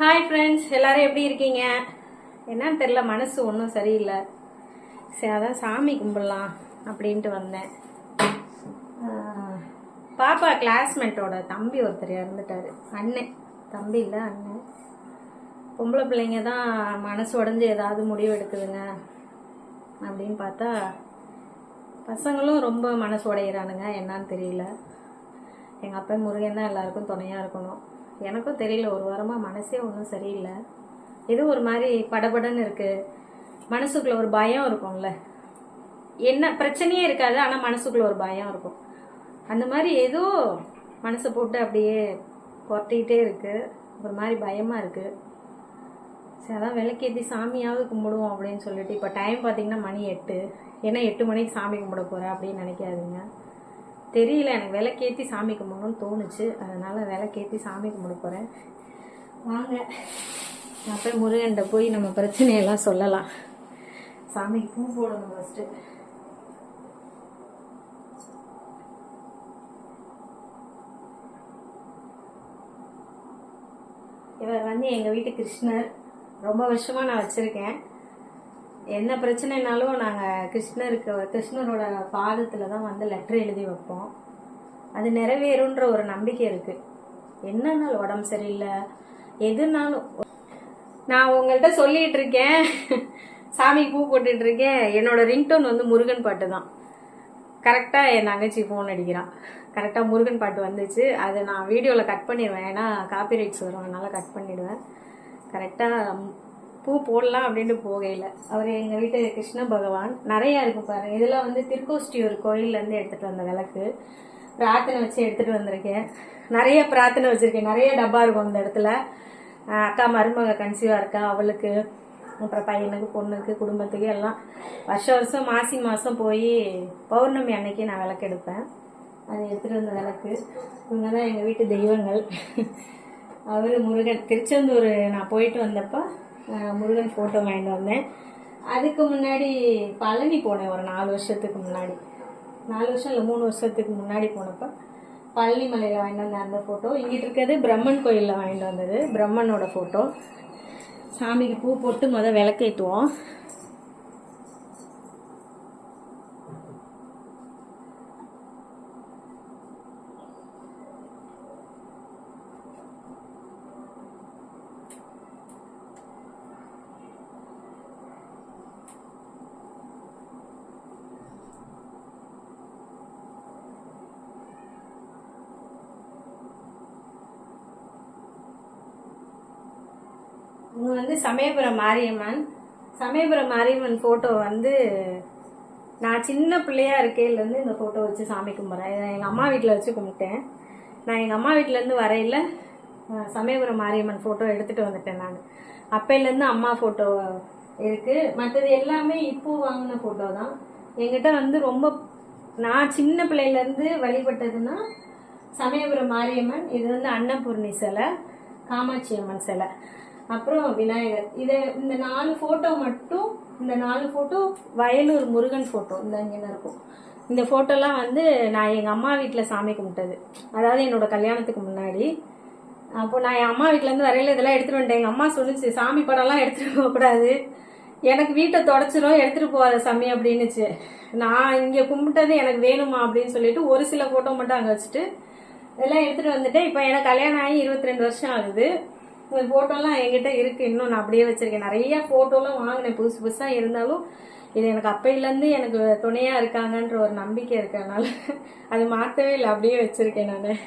Hi friends, எல்லாரும் எப்படி இருக்கீங்க? என்னன்னு தெரியல, மனசு ஒன்றும் சரியில்லை. சரி, அதான் சாமி கும்பிடலாம் அப்படின்ட்டு வந்தேன். பாப்பா கிளாஸ்மேட்டோட தம்பி ஒருத்தர் இறந்துட்டாரு. அண்ணன், தம்பி இல்லை அண்ணன். பொம்பளை பிள்ளைங்க தான் மனசு உடஞ்சி ஏதாவது முடிவு எடுக்குதுங்க அப்படின்னு பார்த்தா பசங்களும் ரொம்ப மனசு உடையிறானுங்க. என்னன்னு தெரியல. எங்கள் அப்பா முருகன் தான் எல்லாருக்கும் துணையாக இருக்கணும். எனக்கும் தெரியல, ஒரு வாரமாக மனசே ஒன்றும் சரியில்லை. இது ஒரு மாதிரி படபடன்னு இருக்குது. மனசுக்குள்ள ஒரு பயம் இருக்கும்ல, என்ன பிரச்சனையே இருக்காது, ஆனால் மனசுக்குள்ள ஒரு பயம் இருக்கும். அந்த மாதிரி ஏதோ மனசை போட்டு அப்படியே கொட்டிக்கிட்டே இருக்குது. ஒரு மாதிரி பயமாக இருக்குது. சரி, அதான் விளக்கேற்றி சாமியாவது கும்பிடுவோம் அப்படின்னு சொல்லிட்டு. இப்போ டைம் பார்த்தீங்கன்னா மணி 8. ஏன்னா 8 மணிக்கு சாமி கும்பிட போகிறேன் அப்படின்னு நினைக்காதீங்க. தெரியல, எனக்கு விளக்கேற்றி சாமி கும்பிடணும்னு தோணுச்சு. அதனால் விளக்கேற்றி சாமி கும்பிட போகிறேன். வாங்க, அப்போ முருகன்கிட்ட போய் நம்ம பிரச்சனையெல்லாம் சொல்லலாம். சாமிக்கு பூ போடணும் ஃபஸ்ட்டு. இவர் வந்து எங்கள் வீட்டு கிருஷ்ணர். ரொம்ப வருஷமாக நான் வச்சுருக்கேன். என்ன பிரச்சனைனாலும் நாங்கள் கிருஷ்ணரோட பாதத்தில் தான் வந்து லெட்டர் எழுதி வைப்போம். அது நிறைவேறுன்ற ஒரு நம்பிக்கை இருக்குது. என்னன்னாலும் உடம்பு சரியில்லை, எதுனாலும் நான் உங்கள்கிட்ட சொல்லிகிட்டு இருக்கேன், சாமிக்கு பூ போட்டுட்டு இருக்கேன். என்னோட ரிங்டோன் வந்து முருகன் பாட்டு தான். கரெக்டாக என் தங்கச்சி ஃபோன் அடிக்கிறான். கரெக்டாக முருகன் பாட்டு வந்துச்சு. அதை நான் வீடியோவில் கட் பண்ணிடுவேன், ஏன்னா காப்பிரைட்ஸ் வரும், அதனால் கட் பண்ணிவிடுவேன். கரெக்டாக பூ போடலாம் அப்படின்ட்டு போகையில் அவர் எங்கள் வீட்டு கிருஷ்ண பகவான் நிறையா இருக்கும் பாருங்கள். இதெல்லாம் வந்து திருக்கோஷ்டியூர் கோயிலேருந்து எடுத்துகிட்டு வந்த விளக்கு. பிரார்த்தனை வச்சு எடுத்துகிட்டு வந்திருக்கேன். நிறைய பிரார்த்தனை வச்சுருக்கேன். நிறைய டப்பா இருக்கும் அந்த இடத்துல. அக்கா மருமக கன்சீவாக இருக்கா, அவளுக்கு, அப்புறம் பையனுக்கு, பொண்ணுக்கு, குடும்பத்துக்கு எல்லாம் வருஷம் மாசி மாதம் போய் பௌர்ணமி அன்னைக்கு நான் விளக்கு எடுப்பேன். அது எடுத்துகிட்டு வந்த விளக்கு. இவங்க தான் எங்கள் வீட்டு தெய்வங்கள். அவர் முருகன். திருச்செந்தூர் நான் போயிட்டு வந்தப்போ முருகன் ஃபோட்டோ வாங்கிட்டு வந்தேன். அதுக்கு முன்னாடி பழனி போனேன் ஒரு 4 வருஷத்துக்கு முன்னாடி. 4 வருஷம் இல்லை, 3 வருஷத்துக்கு முன்னாடி போனப்போ பழனி மலையில் வாங்கிட்டு வந்தேன் அந்த ஃபோட்டோ. இங்கிட்டு இருக்கிறது பிரம்மன் கோயிலில் வாங்கிட்டு வந்தது, பிரம்மனோட ஃபோட்டோ. சாமிக்கு பூ போட்டு விளக்கேற்றுவோம். இவங்க வந்து சமயபுரம் மாரியம்மன். சமயபுரம் மாரியம்மன் ஃபோட்டோ வந்து நான் சின்ன பிள்ளையா இருக்கையிலேருந்து இந்த ஃபோட்டோ வச்சு சாமி கும்பிட்றேன். இதை எங்கள் அம்மா வீட்டில் வச்சு கும்பிட்டேன். நான் எங்கள் அம்மா வீட்டிலேருந்து வரையில் சமயபுரம் மாரியம்மன் ஃபோட்டோ எடுத்துகிட்டு வந்துட்டேன். நான் அப்பையிலேருந்து அம்மா ஃபோட்டோ இருக்குது. மற்றது எல்லாமே இப்போ வாங்கின ஃபோட்டோ தான். என்கிட்ட வந்து ரொம்ப நான் சின்ன பிள்ளையிலேருந்து வழிபட்டதுன்னா சமயபுரம் மாரியம்மன், இது வந்து அன்னபூர்ணி சிலை, காமாட்சி அம்மன் சிலை, அப்புறம் விநாயகர். இந்த 4 ஃபோட்டோ மட்டும், இந்த 4 ஃபோட்டோ வயலூர் முருகன் ஃபோட்டோ இந்த இங்கே இருக்கும். இந்த ஃபோட்டோலாம் வந்து நான் எங்கள் அம்மா வீட்டில் சாமி கும்பிட்டது, அதாவது என்னோட கல்யாணத்துக்கு முன்னாடி. அப்போ நான் என் அம்மா வீட்டிலேருந்து வரையில இதெல்லாம் எடுத்துகிட்டு வந்துட்டேன். எங்கள் அம்மா சொல்லிச்சு, சாமி படம்லாம் எடுத்துகிட்டு போகக்கூடாது, எனக்கு வீட்டை தொடச்சிரும், எடுத்துகிட்டு போகாத சாமி அப்படின்னுச்சு. நான் இங்கே கும்பிட்டது எனக்கு வேணுமா அப்படின்னு சொல்லிட்டு ஒரு சில ஃபோட்டோ மட்டும் அங்கே வச்சுட்டு இதெல்லாம் எடுத்துகிட்டு வந்துட்டேன். இப்போ எனக்கு கல்யாணம் ஆகி 22 வருஷம் ஆகுது. இந்த ஃபோட்டோலாம் என்கிட்ட இருக்குது, இன்னும் நான் அப்படியே வச்சுருக்கேன். நிறைய ஃபோட்டோலாம் வாங்கினேன் புதுசு புதுசாக. இருந்தாலும் இது எனக்கு அப்பையிலேருந்து எனக்கு துணையாக இருக்காங்கன்ற ஒரு நம்பிக்கை இருக்கனால அது மாற்றவே இல்லை, அப்படியே வச்சுருக்கேன் நான்.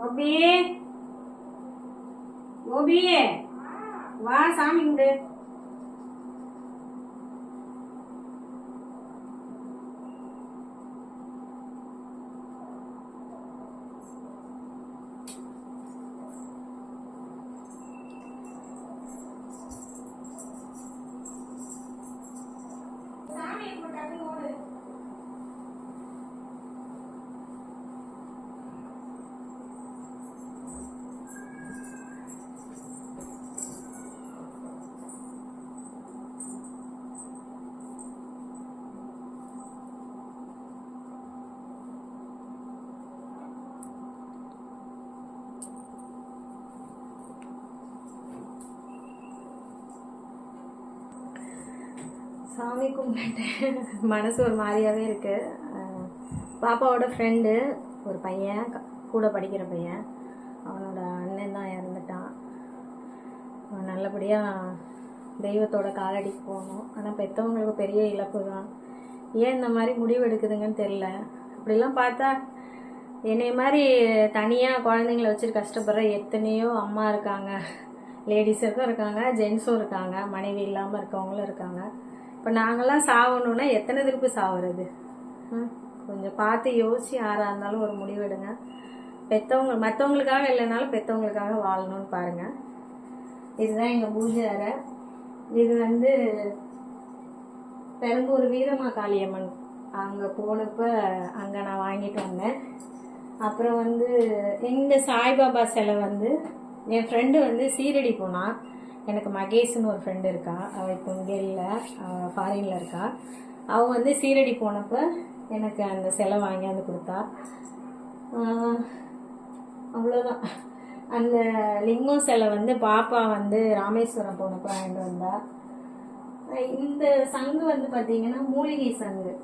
கோபி கோபி வா சாமி கும்பிடு. சாமி கும்பிட்டேன். மனசு ஒரு மாதிரியாகவே இருக்கு. பாப்பாவோட ஃப்ரெண்டு ஒரு பையன், கூட படிக்கிற பையன், அவனோட அண்ணன் தான் இறந்துட்டான். அவன் நல்லபடியாக தெய்வத்தோட காலடிக்கு போகணும். ஆனால் பெற்றவங்களுக்கு பெரிய இழப்பு தான். ஏன் இந்த மாதிரி முடிவு எடுக்குதுங்கன்னு தெரில. அப்படிலாம் பார்த்தா என்னை மாதிரி தனியாக குழந்தைங்கள வச்சுட்டு கஷ்டப்படுற எத்தனையோ அம்மா இருக்காங்க, லேடிஸுக்கும் இருக்காங்க, ஜென்ஸும் இருக்காங்க, மனைவி இல்லாமல் இருக்கவங்களும் இருக்காங்க. இப்போ நாங்கள்லாம் சாகணுன்னா எத்தனை திருப்பு சாவுறது? கொஞ்சம் பார்த்து யோசிச்சு யாராக இருந்தாலும் ஒரு முடிவெடுங்க. பெற்றவங்க மற்றவங்களுக்காக இல்லைனாலும் பெற்றவங்களுக்காக வாழணும்னு பாருங்கள். இதுதான் எங்கள் பூஜை அறை. இது வந்து பெரம்பூர் வீரமா காளியம்மன் அங்கே போனப்போ அங்கே நான் வாங்கிட்டு வந்தேன். அப்புறம் வந்து இந்த சாய்பாபா சிலை வந்து என் ஃப்ரெண்டு வந்து சீரடி போனான். எனக்கு மகேஷ்னு ஒரு ஃப்ரெண்டு இருக்கா. அவள் இப்போ இங்கே இல்லை, அவள் ஃபாரினில் இருக்கா. அவள் வந்து சீரடி போனப்போ எனக்கு அந்த சிலை வாங்கியாந்து கொடுத்தா. அவ்வளோதான். அந்த லிங்கம் சிலை வந்து பாப்பா வந்து ராமேஸ்வரம் போனப்போ வாங்கிட்டு வந்தா. இந்த சங்கு வந்து பார்த்தீங்கன்னா மூலிகை சங்கு,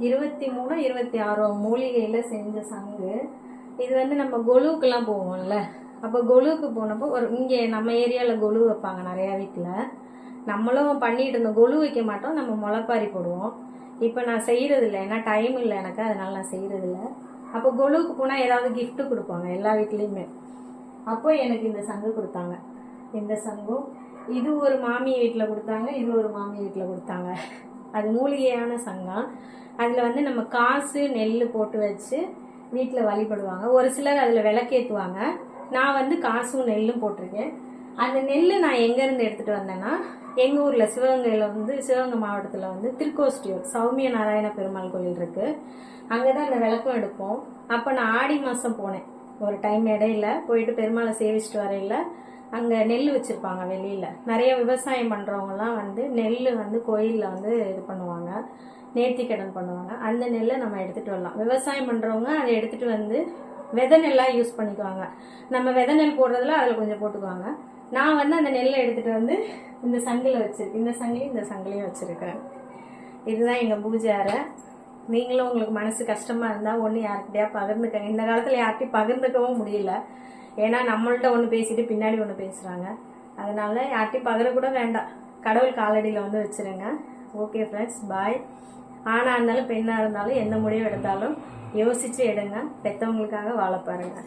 23 26 மூலிகையில் செஞ்ச சங்கு. இது வந்து நம்ம கொலுவுக்கெல்லாம் போவோம்ல, அப்போ கொலுவுக்கு போனப்போ ஒரு இங்கே நம்ம ஏரியாவில் கொலு வைப்பாங்க நிறையா வீட்டில். நம்மளும் பண்ணிட்டு இருந்தோம். கொலு வைக்க மாட்டோம், நம்ம முளைப்பாரி போடுவோம். இப்போ நான் செய்கிறதில்ல, ஏன்னா டைம் இல்லை எனக்கு, அதனால நான் செய்கிறதில்ல. அப்போ கொலுவுக்கு போனால் ஏதாவது கிஃப்ட்டு கொடுப்பாங்க எல்லா வீட்லேயுமே. அப்போ எனக்கு இந்த சங்கு கொடுத்தாங்க. இந்த சங்கும் இது ஒரு மாமி வீட்டில் கொடுத்தாங்க, இது ஒரு மாமி வீட்டில் கொடுத்தாங்க. அது மூலிகையான சங்கம். அதில் வந்து நம்ம காசு நெல் போட்டு வச்சு வீட்டில் வழிபடுவாங்க. ஒரு சிலர் அதில் விளக்கேற்றுவாங்க. நான் வந்து காசும் நெல்லும் போட்டிருக்கேன். அந்த நெல் நான் எங்கேருந்து எடுத்துகிட்டு வந்தேன்னா, எங்கள் ஊரில் சிவகங்கையில் வந்து சிவகங்கை மாவட்டத்தில் வந்து திருக்கோஷ்டியூர் சௌமிய நாராயண பெருமாள் கோயில் இருக்குது. அங்கே தான் அந்த விளக்கம் எடுப்போம். அப்போ நான் ஆடி மாதம் போனேன் ஒரு டைம், இடையில போயிட்டு பெருமாளை சேவிச்சிட்டு வரையில் அங்கே நெல் வச்சுருப்பாங்க வெளியில். நிறைய விவசாயம் பண்ணுறவங்கலாம் வந்து நெல் வந்து கோயிலில் வந்து இது பண்ணுவாங்க, நேர்த்திக்கடன் பண்ணுவாங்க. அந்த நெல்லை நம்ம எடுத்துகிட்டு வரலாம். விவசாயம் பண்ணுறவங்க அதை எடுத்துகிட்டு வந்து விதை நெல்லாக யூஸ் பண்ணிக்குவாங்க. நம்ம விதை நெல் போடுறதுல அதில் கொஞ்சம் போட்டுக்குவாங்க. நான் வந்து அந்த நெல்லை எடுத்துகிட்டு வந்து இந்த சங்கில் வச்சுருக்கேன். இந்த சங்கிலையும் வச்சுருக்கேன். இதுதான் எங்கள் பூஜை அறை. நீங்களும் உங்களுக்கு மனசு கஷ்டமாக இருந்தால் ஒன்று யார்கிட்டயா பகிர்ந்துக்கங்க. இந்த காலத்தில் யார்கிட்டையும் பகிர்ந்துக்கவும் முடியல, ஏன்னா நம்மள்ட்ட ஒன்று பேசிட்டு பின்னாடி ஒன்று பேசுகிறாங்க. அதனால யார்கிட்டையும் பகிரக்கூட வேண்டாம், கடவுள் காலடியில் வந்து வச்சுருங்க. ஓகே ஃப்ரெண்ட்ஸ், பாய். ஆணாக இருந்தாலும் பெண்ணாக இருந்தாலும் எந்த முடிவு எடுத்தாலும் யோசித்து எடுங்க. பெற்றவங்களுக்காக வாழ பாருங்க.